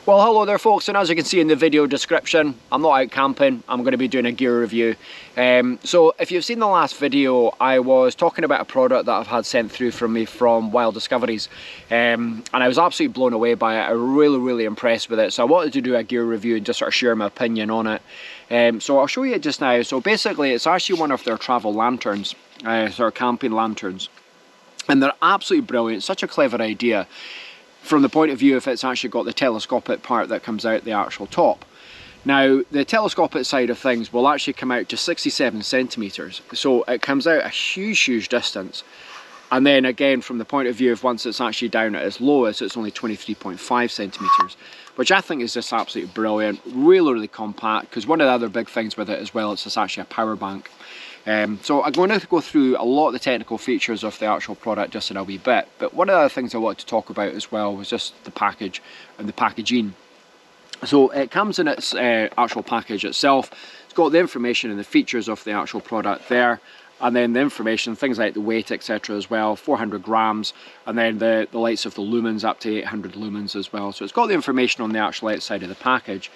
Well, hello there folks, and as you can see in the video description, I'm not out camping, I'm going to be doing a gear review. So if you've seen the last video, I was talking about a product that I've had sent through from me from Wildiscoveries, and I was absolutely blown away by it. I was really impressed with it, so I wanted to do a gear review and just sort of share my opinion on it. So I'll show you it just now. So basically it's actually one of their travel lanterns, sort of camping lanterns, and they're absolutely brilliant. Such a clever idea from the point of view if it's actually got the telescopic part that comes out the actual top. Now the telescopic side of things will actually come out to 67 centimeters, so it comes out a huge distance. And then again, from the point of view of once it's actually down at its lowest, it's only 23.5 centimeters, which I think is just absolutely brilliant. Really compact, because one of the other big things with it as well, it's just actually a power bank. So I'm going to go through a lot of the technical features of the actual product just in a wee bit, but one of the other things I wanted to talk about as well was just the package and the packaging. So it comes in its actual package itself. It's got the information and the features of the actual product there, and then the information, things like the weight, etc. as well, 400 grams, and then the lights of the lumens up to 800 lumens as well. So it's got the information on the actual outside of the package.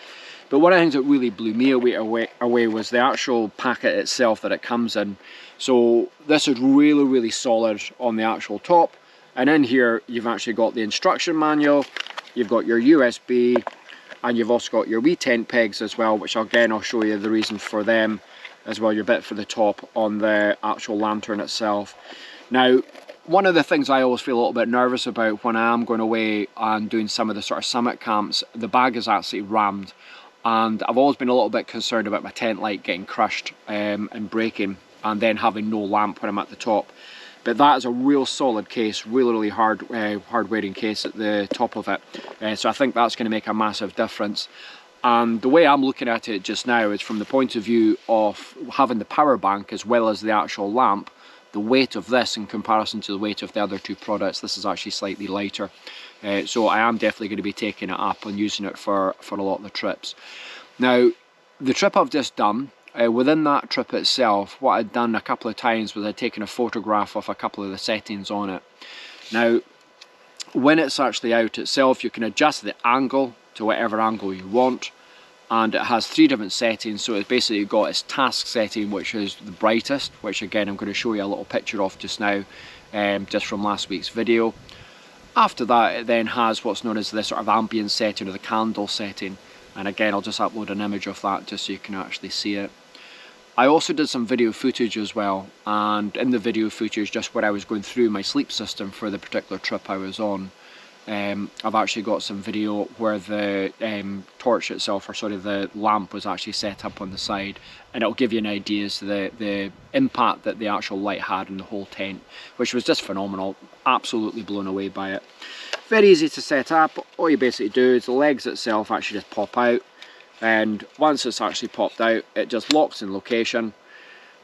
But one of the things that really blew me away was the actual packet itself that it comes in. So this is really solid on the actual top, and in here you've actually got the instruction manual, you've got your USB, and you've also got your wee tent pegs as well, which again I'll show you the reason for them as well, your bit for the top on the actual lantern itself. Now, one of the things I always feel a little bit nervous about when I am going away and doing some of the sort of summit camps, the bag is absolutely rammed. And I've always been a little bit concerned about my tent light getting crushed and breaking, and then having no lamp when I'm at the top. But that is a real solid case, really hard wearing case at the top of it. So I think that's going to make a massive difference. And the way I'm looking at it just now is from the point of view of having the power bank as well as the actual lamp. The weight of this in comparison to the weight of the other two products, this is actually slightly lighter. So I am definitely going to be taking it up and using it for a lot of the trips. Now, the trip I've just done, within that trip itself, what I'd done a couple of times was I'd taken a photograph of a couple of the settings on it. Now, when it's actually out itself, you can adjust the angle to whatever angle you want, and it has 3 different settings. So it's basically got its task setting, which is the brightest, which again I'm going to show you a little picture of just now, just from last week's video. After that, it then has what's known as the sort of ambient setting or the candle setting, and again I'll just upload an image of that just so you can actually see it. I also did some video footage as well, and in the video footage, just where I was going through my sleep system for the particular trip I was on, I've actually got some video where the torch itself, or sorry, the lamp was actually set up on the side, and it'll give you an idea as to the impact that the actual light had in the whole tent, which was just phenomenal. Absolutely blown away by it. Very easy to set up. All you basically do is the legs itself actually just pop out, and once it's actually popped out, it just locks in location.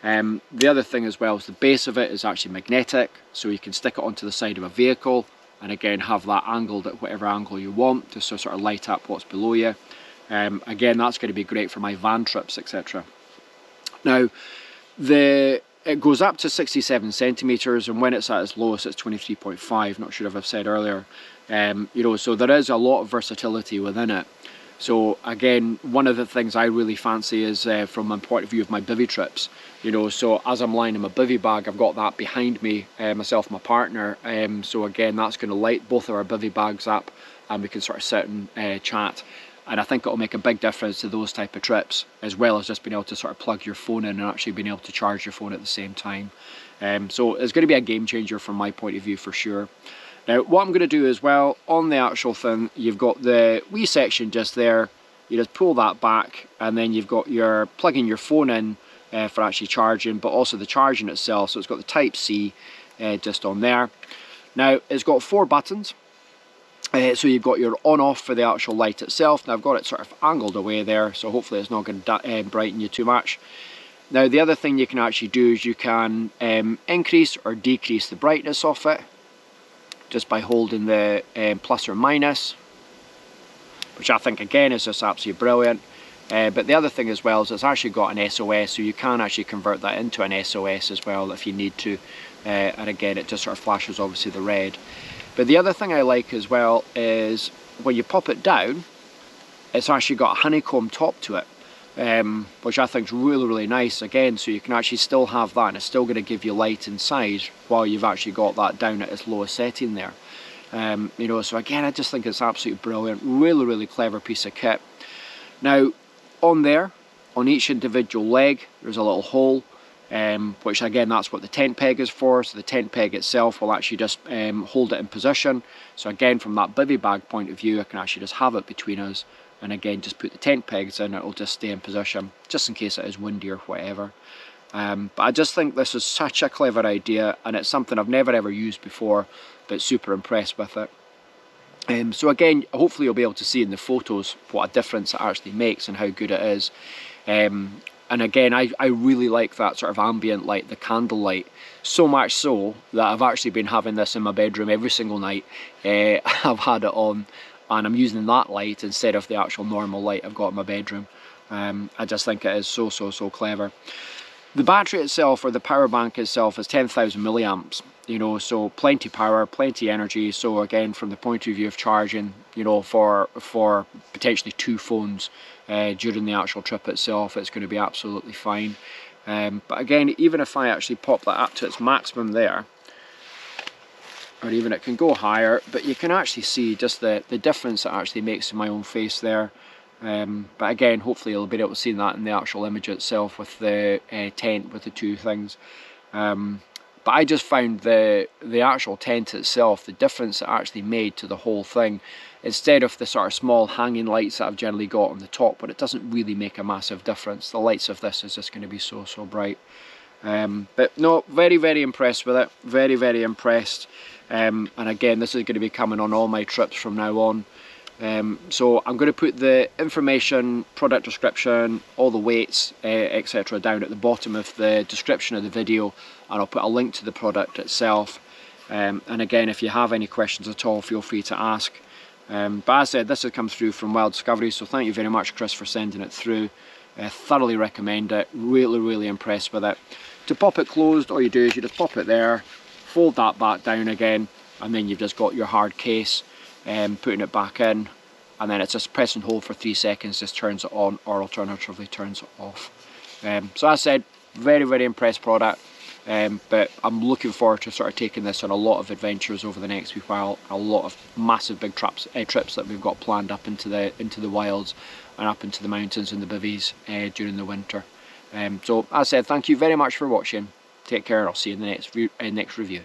The other thing as well is the base of it is actually magnetic, so you can stick it onto the side of a vehicle and again have that angled at whatever angle you want to sort of light up what's below you. Again, that's going to be great for my van trips, etc. Now, it goes up to 67 centimeters, and when it's at its lowest, it's 23.5. Not sure if I've said earlier. You know, so there is a lot of versatility within it. So again, one of the things I really fancy is from my point of view of my bivvy trips. You know, so as I'm lying in my bivvy bag, I've got that behind me, myself and my partner. So again, that's going to light both of our bivvy bags up, and we can sort of sit and chat. And I think it'll make a big difference to those type of trips, as well as just being able to sort of plug your phone in and actually being able to charge your phone at the same time. So it's going to be a game changer from my point of view for sure. Now, what I'm going to do as well, on the actual thing, you've got the wee section just there. You just pull that back, and then you've got your plugging your phone in for actually charging, but also the charging itself. So it's got the Type-C just on there. Now, it's got 4 buttons. So you've got your on-off for the actual light itself. Now, I've got it sort of angled away there, so hopefully it's not going to brighten you too much. Now, the other thing you can actually do is you can increase or decrease the brightness of it, just by holding the plus or minus, which I think again is just absolutely brilliant. But the other thing as well is it's actually got an SOS, so you can actually convert that into an SOS as well if you need to. And again, it just sort of flashes obviously the red. But the other thing I like as well is when you pop it down, it's actually got a honeycomb top to it, which I think is really nice again, so you can actually still have that and it's still going to give you light inside while you've actually got that down at its lowest setting there. You know, so again, I just think it's absolutely brilliant, really clever piece of kit. Now on there, on each individual leg, there's a little hole, which again, that's what the tent peg is for. So the tent peg itself will actually just hold it in position. So again, from that bivy bag point of view, I can actually just have it between us, and again, just put the tent pegs in, it'll just stay in position, just in case it is windy or whatever. But I just think this is such a clever idea, and it's something I've never ever used before, but super impressed with it. So again, hopefully you'll be able to see in the photos what a difference it actually makes and how good it is. And again, I really like that sort of ambient light, the candle light, so much so that I've actually been having this in my bedroom every single night. I've had it on, and I'm using that light instead of the actual normal light I've got in my bedroom. I just think it is so clever. The battery itself, or the power bank itself, is 10,000 milliamps. You know, so plenty power, plenty energy. So again, from the point of view of charging, you know, for potentially 2 phones during the actual trip itself, it's going to be absolutely fine. But again, even if I actually pop that up to its maximum there, or even it can go higher, but you can actually see just the difference it actually makes in my own face there. But again, hopefully you'll be able to see that in the actual image itself with the tent with the 2 things. But I just found the actual tent itself, the difference it actually made to the whole thing. Instead of the sort of small hanging lights that I've generally got on the top, but it doesn't really make a massive difference. The lights of this is just going to be so bright. But no, very impressed with it. Very impressed. And again, this is going to be coming on all my trips from now on. So I'm going to put the information, product description, all the weights, etc. down at the bottom of the description of the video, and I'll put a link to the product itself. And again, if you have any questions at all, feel free to ask. But as I said, this has come through from Wildiscoveries, so thank you very much, Chris, for sending it through. Thoroughly recommend it, really impressed with it. To pop it closed, all you do is you just pop it there, fold that back down again, and then you've just got your hard case. Putting it back in, and then it's just press and hold for 3 seconds, just turns it on, or alternatively turns it off. So as I said, very impressed product, but I'm looking forward to sort of taking this on a lot of adventures over the next week while, a lot of massive big trips that we've got planned up into the wilds and up into the mountains and the bivvies during the winter. So as I said, thank you very much for watching. Take care, and I'll see you in the next review.